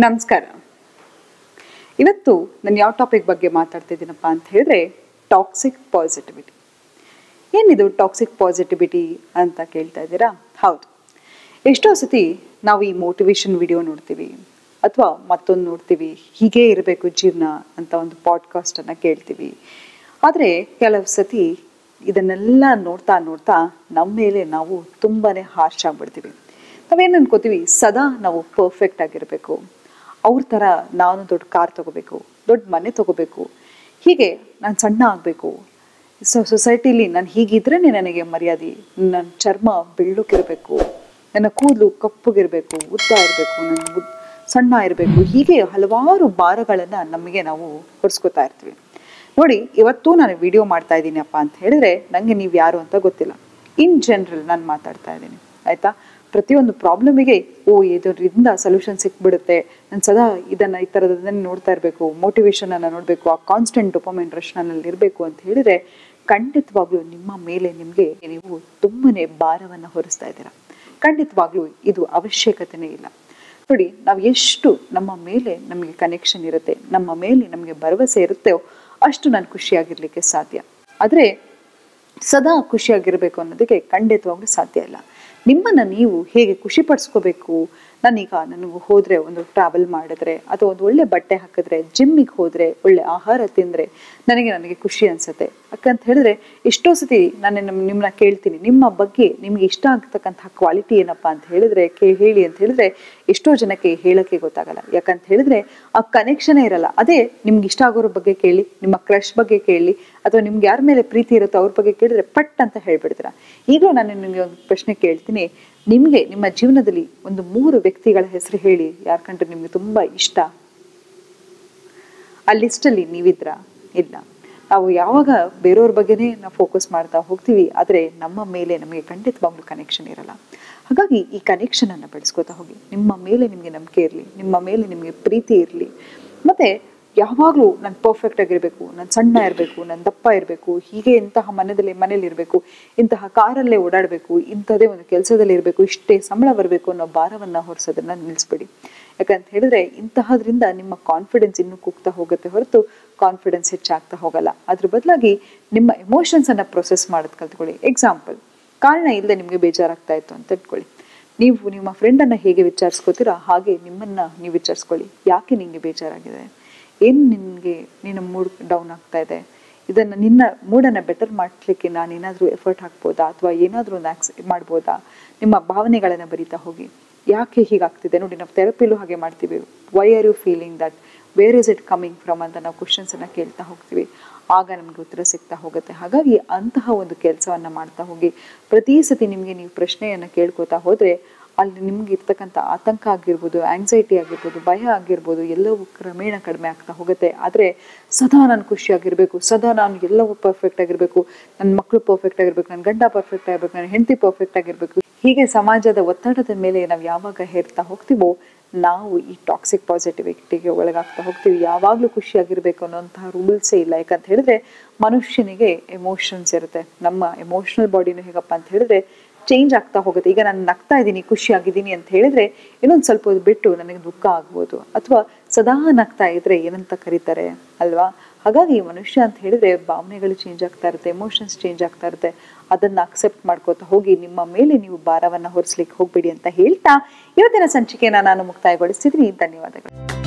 ನಮಸ್ಕಾರ. ಇವತ್ತು ನಾನು ಯಾವ ಟಾಪಿಕ್ ಬಗ್ಗೆ ಮಾತಾಡ್ತಿದ್ದೀನಪ್ಪ ಅಂತ ಹೇಳಿದ್ರೆ ಟಾಕ್ಸಿಕ್ ಪಾಸಿಟಿವಿಟಿ. ಏನಿದು ಟಾಕ್ಸಿಕ್ ಪಾಸಿಟಿವಿಟಿ ಅಂತ ಕೇಳ್ತಾ ಇದ್ದೀರಾ? ಹೌದು, ಎಷ್ಟೋ ಸತಿ ನಾವು ಈ ಮೋಟಿವೇಶನ್ ವಿಡಿಯೋ ನೋಡ್ತೀವಿ ಅಥವಾ ಮತ್ತೊಂದು ನೋಡ್ತೀವಿ, ಹೀಗೆ ಇರಬೇಕು ಜೀವನ ಅಂತ ಒಂದು ಪಾಡ್ಕಾಸ್ಟನ್ನು ಕೇಳ್ತೀವಿ. ಆದರೆ ಕೆಲವು ಸತಿ ಇದನ್ನೆಲ್ಲ ನೋಡ್ತಾ ನೋಡ್ತಾ ನಮ್ಮ ಮೇಲೆ ನಾವು ತುಂಬಾ ಹಾರ್ಶ್ ಆಗಿಬಿಡ್ತೀವಿ. ನಾವೇನು ಅನ್ಕೋತೀವಿ, ಸದಾ ನಾವು ಪರ್ಫೆಕ್ಟ್ ಆಗಿರಬೇಕು, ಅವ್ರ ಥರ ನಾನು ದೊಡ್ಡ ಕಾರ್ ತೊಗೋಬೇಕು, ದೊಡ್ಡ ಮನೆ ತೊಗೋಬೇಕು, ಹೀಗೆ ನಾನು ಸಣ್ಣ ಆಗಬೇಕು, ಸೊಸೈಟಿಲಿ ನಾನು ಹೀಗಿದ್ರೇ ನನಗೆ ಮರ್ಯಾದೆ, ನನ್ನ ಚರ್ಮ ಬೆಳ್ಳಕ್ಕಿರಬೇಕು, ನನ್ನ ಕೂದಲು ಕಪ್ಪಗಿರಬೇಕು, ಉದ್ದ ಇರಬೇಕು, ನನ್ನ ಸಣ್ಣ ಇರಬೇಕು, ಹೀಗೆ ಹಲವಾರು ಭಾರಗಳನ್ನು ನಮಗೆ ನಾವು ಹೊರಿಸ್ಕೊತಾ ಇರ್ತೀವಿ. ನೋಡಿ, ಇವತ್ತು ನಾನು ವಿಡಿಯೋ ಮಾಡ್ತಾ ಇದ್ದೀನಪ್ಪ ಅಂತ ಹೇಳಿದ್ರೆ ನನಗೆ ನೀವು ಯಾರು ಅಂತ ಗೊತ್ತಿಲ್ಲ. ಇನ್ ಜನರಲ್ ನಾನು ಮಾತಾಡ್ತಾ ಇದ್ದೀನಿ, ಆಯಿತಾ? ಪ್ರತಿಯೊಂದು ಪ್ರಾಬ್ಲಮಿಗೆ ಇದರಿಂದ ಸೊಲ್ಯೂಷನ್ ಸಿಕ್ಬಿಡುತ್ತೆ, ನಾನು ಸದಾ ಈ ಥರದನ್ನು ನೋಡ್ತಾ ಇರಬೇಕು, ಮೋಟಿವೇಶನನ್ನು ನೋಡಬೇಕು, ಆ ಕಾನ್ಸ್ಟೆಂಟ್ ಡೋಪಮೈನ್ ರಶ್ ನನ್ನಲ್ಲಿ ಇರಬೇಕು ಅಂತ ಹೇಳಿದ್ರೆ ಖಂಡಿತವಾಗ್ಲೂ ನಿಮ್ಮ ಮೇಲೆ ನೀವು ತುಂಬನೇ ಭಾರವನ್ನು ಹೊರಿಸ್ತಾ ಇದ್ದೀರಾ. ಖಂಡಿತವಾಗ್ಲೂ ಇದು ಅವಶ್ಯಕತೆನೇ ಇಲ್ಲ. ನೋಡಿ, ನಾವು ಎಷ್ಟು ನಮ್ಮ ಮೇಲೆ ನಮಗೆ ಕನೆಕ್ಷನ್ ಇರುತ್ತೆ, ನಮ್ಮ ಮೇಲೆ ನಮಗೆ ಭರವಸೆ ಇರುತ್ತೋ ಅಷ್ಟು ನಾನು ಖುಷಿಯಾಗಿರ್ಲಿಕ್ಕೆ ಸಾಧ್ಯ. ಆದರೆ ಸದಾ ಖುಷಿಯಾಗಿರಬೇಕು ಅನ್ನೋದಕ್ಕೆ ಖಂಡಿತವಾಗ್ಲೂ ಸಾಧ್ಯ ಇಲ್ಲ. ನಿಮ್ಮನ್ನು ನೀವು ಹೇಗೆ ಖುಷಿ ಪಡಿಸ್ಕೋಬೇಕು, ನನಗೆ ಹೋದರೆ ಒಂದು ಟ್ರಾವೆಲ್ ಮಾಡಿದ್ರೆ ಅಥವಾ ಒಂದು ಒಳ್ಳೆ ಬಟ್ಟೆ ಹಾಕಿದ್ರೆ, ಜಿಮ್ಮಿಗೆ ಹೋದರೆ, ಒಳ್ಳೆ ಆಹಾರ ತಿಂದರೆ ನನಗೆ ಖುಷಿ ಅನಿಸುತ್ತೆ. ಯಾಕಂತ ಹೇಳಿದ್ರೆ ಎಷ್ಟೋ ಸತಿ ನಾನು ನಿಮ್ಮನ್ನ ಕೇಳ್ತೀನಿ, ನಿಮ್ಮ ಬಗ್ಗೆ ನಿಮ್ಗೆ ಇಷ್ಟ ಆಗ್ತಕ್ಕಂಥ ಕ್ವಾಲಿಟಿ ಏನಪ್ಪ ಅಂತ ಹೇಳಿದ್ರೆ ಹೇಳಿ ಅಂತ ಹೇಳಿದ್ರೆ ಎಷ್ಟೋ ಜನಕ್ಕೆ ಹೇಳೋಕ್ಕೆ ಗೊತ್ತಾಗಲ್ಲ. ಯಾಕಂತ ಹೇಳಿದ್ರೆ ಆ ಕನೆಕ್ಷನೇ ಇರಲ್ಲ. ಅದೇ ನಿಮ್ಗೆ ಇಷ್ಟ ಆಗೋರ ಬಗ್ಗೆ ಕೇಳಿ, ನಿಮ್ಮ ಕ್ರಶ್ ಬಗ್ಗೆ ಕೇಳಿ, ಅಥವಾ ನಿಮ್ಗೆ ಯಾರ ಮೇಲೆ ಪ್ರೀತಿ ಇರುತ್ತೋ ಅವ್ರ ಬಗ್ಗೆ ಕೇಳಿದ್ರೆ ಪಟ್ ಅಂತ ಹೇಳ್ಬಿಡ್ತೀರಾ. ಈಗಲೂ ನಾನು ನಿಮಗೆ ಒಂದು ಪ್ರಶ್ನೆ ಕೇಳ್ತೀನಿ, ನಿಮಗೆ ನಿಮ್ಮ ಜೀವನದಲ್ಲಿ ಒಂದು 3 ವ್ಯಕ್ತಿಗಳ ಹೆಸರು ಹೇಳಿ, ಯಾಕಂದ್ರೆ ನಿಮ್ಗೆ ತುಂಬಾ ಇಷ್ಟ. ಆ ಲಿಸ್ಟಲ್ಲಿ ನೀವಿದ್ರಾ? ಇಲ್ಲ. ನಾವು ಯಾವಾಗ ಬೇರೆಯವ್ರ ಬಗ್ಗೆನೇ ನಾವು ಫೋಕಸ್ ಮಾಡ್ತಾ ಹೋಗ್ತೀವಿ, ಆದರೆ ನಮ್ಮ ಮೇಲೆ ನಮಗೆ ಖಂಡಿತವಾಗ್ಲೂ ಕನೆಕ್ಷನ್ ಇರಲ್ಲ. ಹಾಗಾಗಿ ಈ ಕನೆಕ್ಷನ್ ಅನ್ನು ಬೆಳೆಸ್ಕೋತಾ ಹೋಗಿ. ನಿಮ್ಮ ಮೇಲೆ ನಿಮಗೆ ನಂಬಿಕೆ ಇರಲಿ, ನಿಮ್ಮ ಮೇಲೆ ನಿಮಗೆ ಪ್ರೀತಿ ಇರಲಿ. ಮತ್ತೆ ಯಾವಾಗಲೂ ನಾನು ಪರ್ಫೆಕ್ಟ್ ಆಗಿರಬೇಕು, ನಾನು ಸಣ್ಣ ಇರಬೇಕು, ನಾನು ದಪ್ಪ ಇರಬೇಕು, ಹೀಗೆ ಇಂತಹ ಮನೇಲಿ ಇರಬೇಕು, ಇಂತಹ ಕಾರಲ್ಲೇ ಓಡಾಡಬೇಕು, ಇಂಥದೇ ಒಂದು ಕೆಲಸದಲ್ಲಿ ಇರಬೇಕು, ಇಷ್ಟೇ ಸಂಬಳ ಬರಬೇಕು ಅನ್ನೋ ಭಾರವನ್ನು ಹೊರಿಸೋದನ್ನ ನಿಲ್ಲಿಸ್ಬೇಡಿ. ಯಾಕಂತ ಹೇಳಿದ್ರೆ ಇಂತಹದ್ರಿಂದ ನಿಮ್ಮ ಕಾನ್ಫಿಡೆನ್ಸ್ ಇನ್ನೂ ಕುಗ್ತಾ ಹೋಗುತ್ತೆ ಹೊರತು ಕಾನ್ಫಿಡೆನ್ಸ್ ಹೆಚ್ಚಾಗ್ತಾ ಹೋಗಲ್ಲ. ಅದ್ರ ಬದಲಾಗಿ ನಿಮ್ಮ ಎಮೋಷನ್ಸನ್ನು ಪ್ರೊಸೆಸ್ ಮಾಡೋದು ಕಲ್ತ್ಕೊಳ್ಳಿ. ಎಕ್ಸಾಂಪಲ್, ಕಾರಣ ಇಲ್ಲದೆ ನಿಮಗೆ ಬೇಜಾರಾಗ್ತಾ ಇತ್ತು ಅಂತ ಇಟ್ಕೊಳ್ಳಿ. ನೀವು ನಿಮ್ಮ ಫ್ರೆಂಡನ್ನು ಹೇಗೆ ವಿಚಾರಿಸ್ಕೋತೀರಾ ಹಾಗೆ ನಿಮ್ಮನ್ನು ನೀವು ವಿಚಾರಿಸ್ಕೊಳ್ಳಿ. ಯಾಕೆ ನಿಮಗೆ ಬೇಜಾರಾಗಿದೆ, ಏನು ನಿನ್ನ ಮೂಡ್ ಡೌನ್ ಆಗ್ತಾ ಇದೆ, ಇದನ್ನು ನಿನ್ನ ಮೂಡನ್ನು ಬೆಟರ್ ಮಾಡಲಿಕ್ಕೆ ನಾನು ಏನಾದರೂ ಎಫರ್ಟ್ ಹಾಕ್ಬೋದಾ ಅಥವಾ ಏನಾದರೂ ಒಂದು ಮಾಡ್ಬೋದಾ? ನಿಮ್ಮ ಭಾವನೆಗಳನ್ನು ಬರಿತಾ ಹೋಗಿ. ಯಾಕೆ ಹೀಗಾಗ್ತಿದೆ? ನೋಡಿ, ನಾವು ಥೆರಪಿಲೂ ಹಾಗೆ ಮಾಡ್ತೀವಿ. Why are you feeling that, where is it coming from ಅಂತ ನಾವು ಕ್ವಶನ್ಸನ್ನು ಕೇಳ್ತಾ ಹೋಗ್ತೀವಿ. ಆಗ ನಮಗೆ ಉತ್ತರ ಸಿಗ್ತಾ ಹೋಗುತ್ತೆ. ಹಾಗಾಗಿ ಅಂತಹ ಒಂದು ಕೆಲಸವನ್ನು ಮಾಡ್ತಾ ಹೋಗಿ. ಪ್ರತಿ ಸತಿ ನೀವು ಪ್ರಶ್ನೆಯನ್ನು ಕೇಳ್ಕೊತಾ ಹೋದರೆ ಅಲ್ಲಿ ನಿಮ್ಗೆ ಇರ್ತಕ್ಕಂಥ ಆತಂಕ ಆಗಿರ್ಬೋದು, ಆಂಗ್ಸೈಟಿ ಆಗಿರ್ಬೋದು, ಭಯ ಆಗಿರ್ಬೋದು, ಎಲ್ಲವೂ ಕ್ರಮೇಣ ಕಡಿಮೆ ಆಗ್ತಾ ಹೋಗುತ್ತೆ. ಆದರೆ ಸದಾ ನಾನು ಖುಷಿಯಾಗಿರಬೇಕು, ಸದಾ ನಾನು ಎಲ್ಲವೂ ಪರ್ಫೆಕ್ಟ್ ಆಗಿರಬೇಕು, ನನ್ನ ಮಕ್ಕಳು ಪರ್ಫೆಕ್ಟ್ ಆಗಿರ್ಬೇಕು, ನನ್ನ ಗಂಡ ಪರ್ಫೆಕ್ಟ್ ಆಗಿರ್ಬೇಕು, ನನ್ನ ಹೆಂಡತಿ ಪರ್ಫೆಕ್ಟ್ ಆಗಿರಬೇಕು, ಹೀಗೆ ಸಮಾಜದ ಒತ್ತಡದ ಮೇಲೆ ನಾವು ಯಾವಾಗ ಹೇರ್ತಾ ಹೋಗ್ತೀವೋ ನಾವು ಈ ಟಾಕ್ಸಿಕ್ ಪಾಸಿಟಿವಿಟಿಗೆ ಒಳಗಾಗ್ತಾ ಹೋಗ್ತೀವಿ. ಯಾವಾಗಲೂ ಖುಷಿಯಾಗಿರ್ಬೇಕು ಅನ್ನೋಂತಹ ರೂಲ್ಸೇ ಇಲ್ಲ. ಯಾಕಂತ ಹೇಳಿದ್ರೆ ಮನುಷ್ಯನಿಗೆ ಎಮೋಷನ್ಸ್ ಇರುತ್ತೆ. ನಮ್ಮ ಎಮೋಷನಲ್ ಬಾಡಿನೂ ಹೇಗಪ್ಪ ಅಂತ ಹೇಳಿದ್ರೆ ಚೇಂಜ್ ಆಗ್ತಾ ಹೋಗುತ್ತೆ. ಈಗ ನಾನು ನಗ್ತಾ ಇದ್ದೀನಿ, ಖುಷಿಯಾಗಿದ್ದೀನಿ ಅಂತ ಹೇಳಿದ್ರೆ ಇನ್ನೊಂದು ಸ್ವಲ್ಪ ಹೊತ್ತು ಬಿಟ್ಟು ನನಗೆ ದುಃಖ ಆಗ್ಬೋದು, ಅಥವಾ ಸದಾ ನಗ್ತಾ ಇದ್ರೆ ಏನಂತ ಕರೀತಾರೆ ಅಲ್ವಾ? ಹಾಗಾಗಿ ಮನುಷ್ಯ ಅಂತ ಹೇಳಿದ್ರೆ ಭಾವನೆಗಳು ಚೇಂಜ್ ಆಗ್ತಾ ಇರುತ್ತೆ, ಎಮೋಷನ್ಸ್ ಚೇಂಜ್ ಆಗ್ತಾ ಇರುತ್ತೆ. ಅದನ್ನು ಅಕ್ಸೆಪ್ಟ್ ಮಾಡ್ಕೋತಾ ಹೋಗಿ. ನಿಮ್ಮ ಮೇಲೆ ನೀವು ಭಾರವನ್ನು ಹೊರಿಸ್ಲಿಕ್ಕೆ ಹೋಗ್ಬೇಡಿ ಅಂತ ಹೇಳ್ತಾ ಇವತ್ತಿನ ಸಂಚಿಕೆಯನ್ನು ನಾನು ಮುಕ್ತಾಯಗೊಳಿಸ್ತಿದ್ದೀನಿ. ಧನ್ಯವಾದಗಳು.